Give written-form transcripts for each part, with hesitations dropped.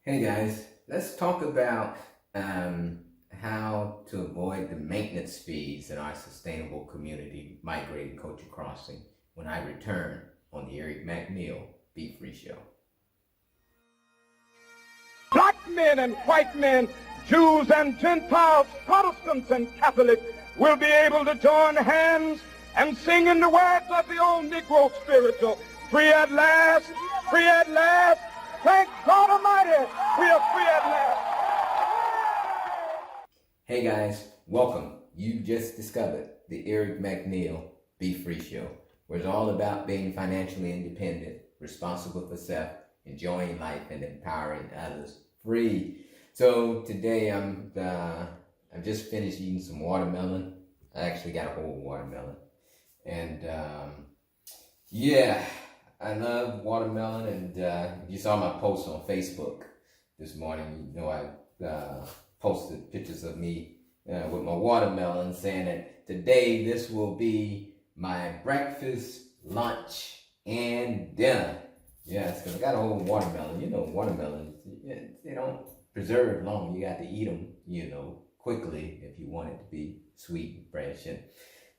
Hey guys, let's talk about how to avoid the maintenance fees in our sustainable community, Migrating Culture Crossing, when I return on the Eric McNeil Be Free Show. Black men and white men, Jews and Gentiles, Protestants and Catholics will be able to join hands and sing in the words of the old Negro spiritual, free at last, free at last. Thank God Almighty, we are free at last. Hey guys, welcome. You just discovered the Eric McNeil Be Free Show, where it's all about being financially independent, responsible for self, enjoying life, and empowering others free. So today I've just finished eating some watermelon. I actually got a whole watermelon, and I love watermelon. And if you saw my post on Facebook this morning, you know I posted pictures of me with my watermelon, saying that today this will be my breakfast, lunch, and dinner. Yes, because I got a whole watermelon. You know, watermelons, they don't preserve long. You got to eat them, quickly if you want it to be sweet and fresh. And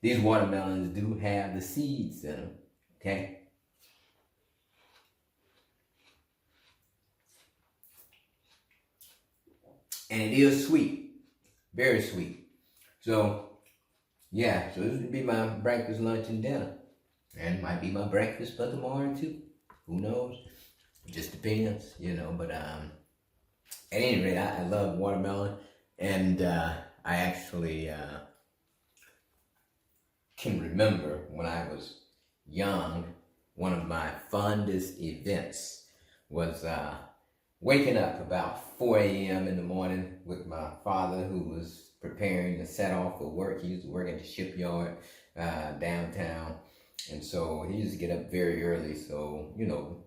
these watermelons do have the seeds in them, okay? And it is sweet, very sweet. So this would be my breakfast, lunch, and dinner. And it might be my breakfast for tomorrow too. Who knows? It just depends, But at any rate, I love watermelon. And I actually can remember when I was young, one of my fondest events was waking up about 4 a.m. in the morning with my father, who was preparing to set off for work. He used to work at the shipyard downtown. And so he used to get up very early. So,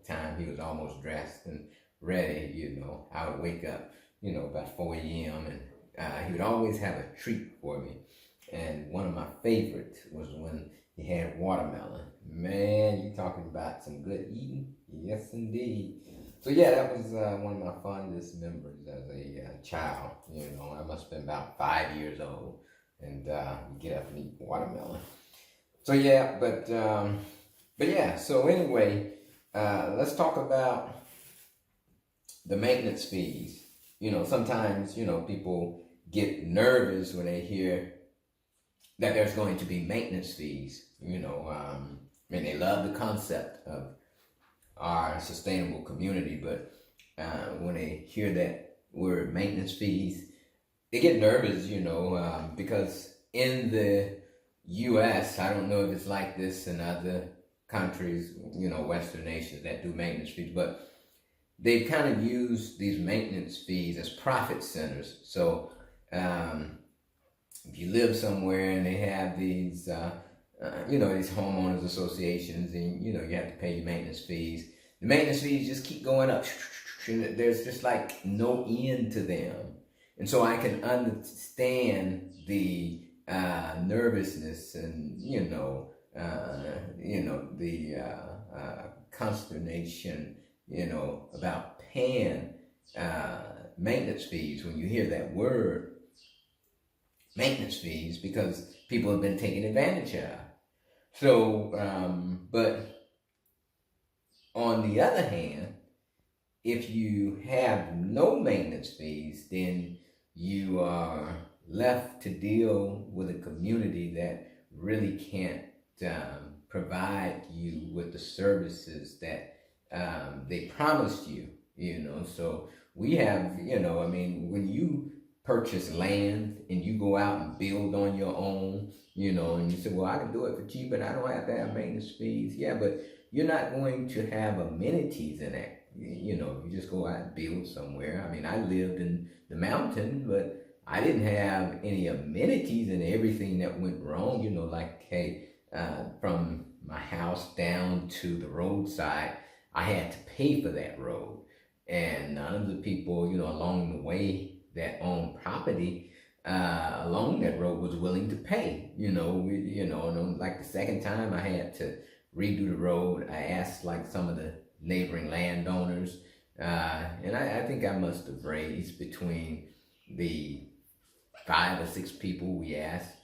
time he was almost dressed and ready, I would wake up, about 4 a.m. And he would always have a treat for me. And one of my favorites was when he had watermelon. Man, you talking about some good eating? Yes, indeed. So that was one of my fondest memories as a child. I must have been about 5 years old, and get up and eat watermelon. So So anyway, let's talk about the maintenance fees. Sometimes people get nervous when they hear that there's going to be maintenance fees. They love the concept of our sustainable community, but when they hear that word maintenance fees, they get nervous, because in the U.S., I don't know if it's like this in other countries, Western nations that do maintenance fees, but they kind of use these maintenance fees as profit centers. So if you live somewhere and they have these, these homeowners associations, and you have to pay your maintenance fees. The maintenance fees just keep going up. There's just like no end to them, and so I can understand the nervousness and the consternation, about paying maintenance fees when you hear that word, maintenance fees, because people have been taken advantage of. So, but on the other hand, if you have no maintenance fees, then you are left to deal with a community that really can't provide you with the services that they promised you, So we have, when you purchase land and you go out and build on your own, and you say, well, I can do it for cheap, but I don't have to have maintenance fees. Yeah, but you're not going to have amenities in it. You just go out and build somewhere. I lived in the mountain, but I didn't have any amenities, and everything that went wrong, from my house down to the roadside, I had to pay for that road. And none of the people, along the way that owned property along that road was willing to pay. Like the second time I had to redo the road, I asked like some of the neighboring landowners And I think I must have raised between the 5 or 6 people we asked.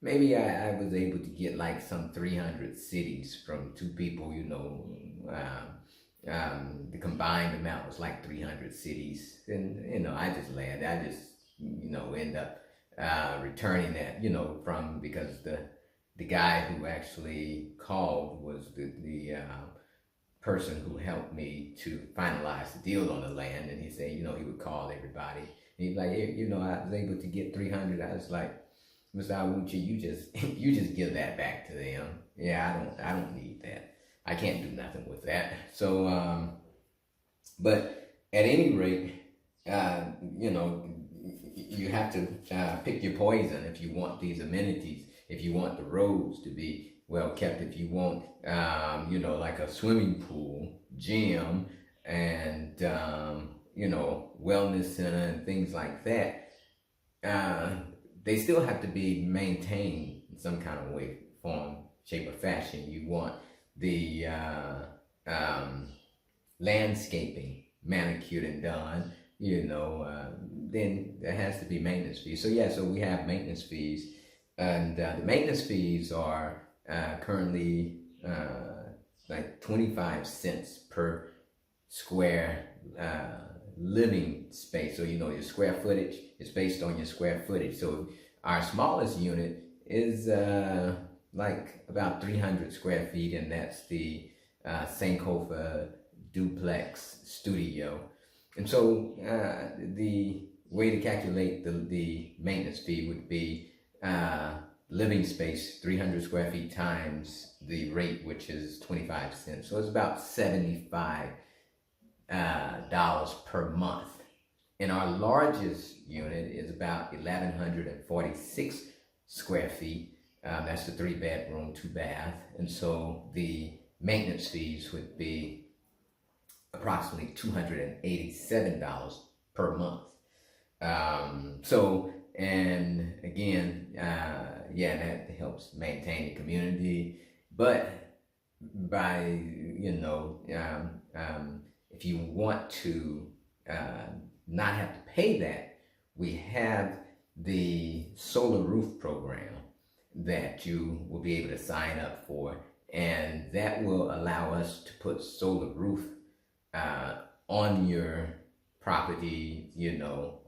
Maybe I was able to get like some 300 cities from 2 people, the combined amount was like 300 cities. And, I just laughed. I just, end up returning that, because the guy who actually called was the person who helped me to finalize the deal on the land. And he said, he would call everybody. And he's like, hey, I was able to get 300. I was like, Mr. Awuchi, you just give that back to them. Yeah, I don't need that. I can't do nothing with that. So, but at any rate, you have to pick your poison if you want these amenities, if you want the roads to be well kept, if you want, like a swimming pool, gym, and, wellness center and things like that. They still have to be maintained in some kind of way, form, shape, or fashion. You want the landscaping manicured and done, then there has to be maintenance fees. So yeah, so we have maintenance fees, and the maintenance fees are currently like 25 cents per square living space. So your square footage is based on your square footage. So our smallest unit is like about 300 square feet, and that's the Sankofa duplex studio. And so the way to calculate the maintenance fee would be living space, 300 square feet times the rate, which is 25 cents. So it's about $75 per month. And our largest unit is about 1,146 square feet. That's the 3-bedroom, 2-bath. And so the maintenance fees would be approximately $287 per month. And again, that helps maintain the community. But by, if you want to not have to pay that, we have the solar roof program that you will be able to sign up for, and that will allow us to put solar roof on your property,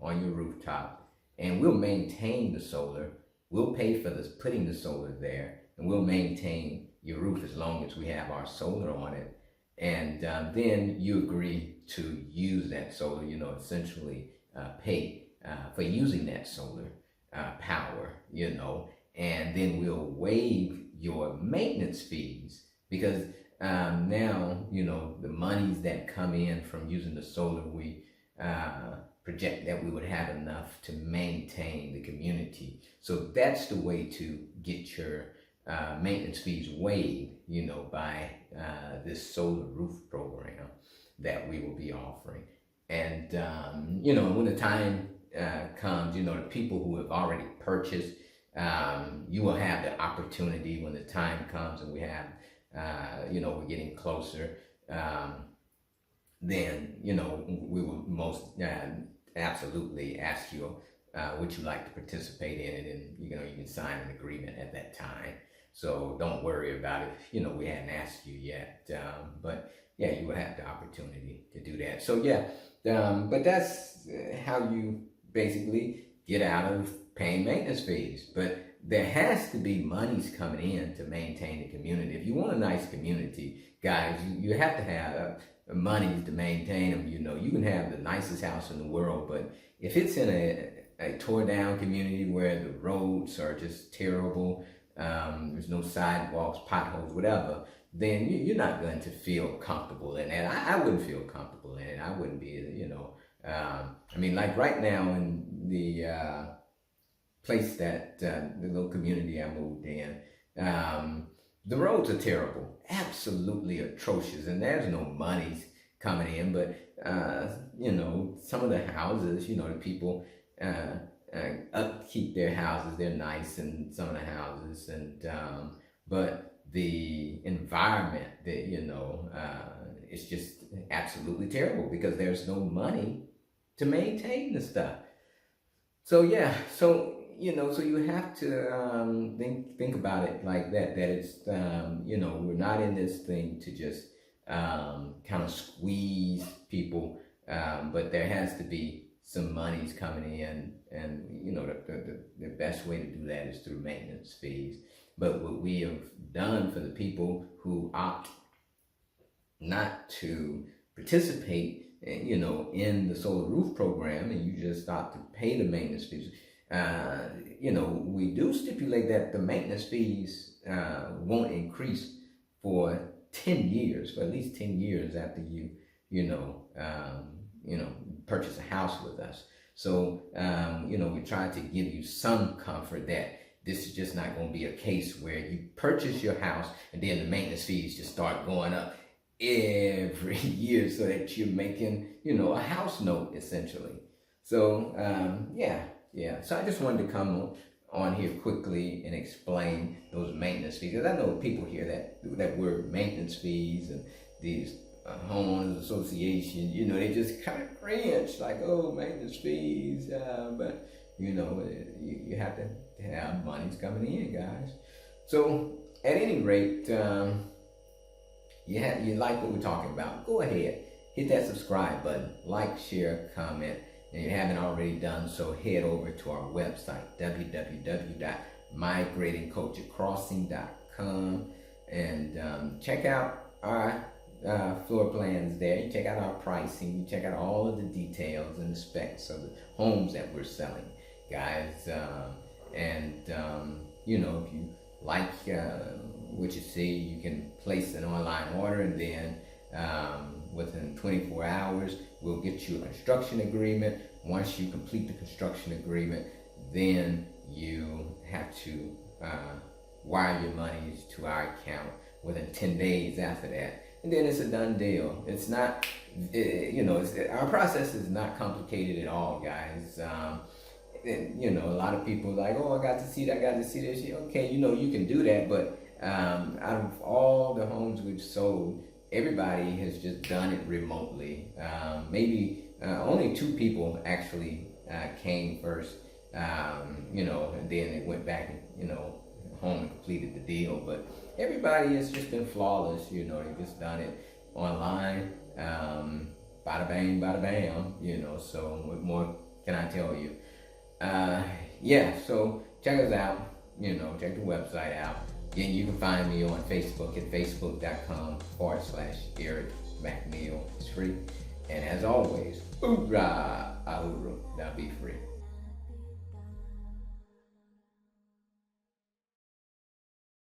on your rooftop, and we'll maintain the solar. We'll pay for this, putting the solar there, and we'll maintain your roof as long as we have our solar on it. And then you agree to use that solar, essentially pay for using that solar power, and then we'll waive your maintenance fees, because now, the monies that come in from using the solar, we project that we would have enough to maintain the community. So that's the way to get your maintenance fees waived, by this solar roof program that we will be offering. And, when the time comes, the people who have already purchased, you will have the opportunity when the time comes and we have, we're getting closer, then, we will most absolutely ask you, would you like to participate in it? And, you can sign an agreement at that time. So don't worry about it. We hadn't asked you yet. But yeah, you will have the opportunity to do that. So yeah, but that's how you basically get out of paying maintenance fees. But there has to be monies coming in to maintain the community. If you want a nice community, guys, you have to have money to maintain them. You can have the nicest house in the world, but if it's in a tore down community where the roads are just terrible, there's no sidewalks, potholes, whatever, then you're not going to feel comfortable in it. I wouldn't feel comfortable in it. I wouldn't be, like right now in the place that, the little community I moved in, the roads are terrible, absolutely atrocious, and there's no monies coming in, but, some of the houses, the people, upkeep their houses. They're nice in some of the houses, and but the environment that it's just absolutely terrible because there's no money to maintain the stuff. So yeah, so so you have to think about it like that. That it's we're not in this thing to just kind of squeeze people, but there has to be some monies coming in, and the best way to do that is through maintenance fees. But what we have done for the people who opt not to participate, in the solar roof program, and you just start to pay the maintenance fees. We do stipulate that the maintenance fees won't increase for 10 years, for at least 10 years after you purchase a house with us. So, we try to give you some comfort that this is just not going to be a case where you purchase your house and then the maintenance fees just start going up every year so that you're making, a house note essentially. So, So I just wanted to come on here quickly and explain those maintenance fees. Because I know people hear that word maintenance fees and these Homeowners Association, they just kind of cringe, like, oh, maintenance fees. But, you have to have monies coming in, guys. So at any rate, you like what we're talking about, go ahead, hit that subscribe button, like, share, comment. And if you haven't already done so, head over to our website, www.migratingculturecrossing.com, and check out our floor plans there. You check out our pricing. You check out all of the details and the specs of the homes that we're selling, guys. If you like what you see, you can place an online order, and then within 24 hours, we'll get you a construction agreement. Once you complete the construction agreement, then you have to wire your monies to our account within 10 days after that. And then it's a done deal. It's not, our process is not complicated at all, guys. A lot of people are like, oh, I got to see that, I got to see this. Okay, you can do that, but out of all the homes we've sold, everybody has just done it remotely. Maybe only 2 people actually came first, and then they went back and, home and completed the deal. But everybody has just been flawless, they've just done it online, bada bang, bada bam, so what more can I tell you? So check us out, check the website out. Again, you can find me on Facebook at facebook.com/Eric McNeil. It's free. And as always, hoorah, ahuru, now be free.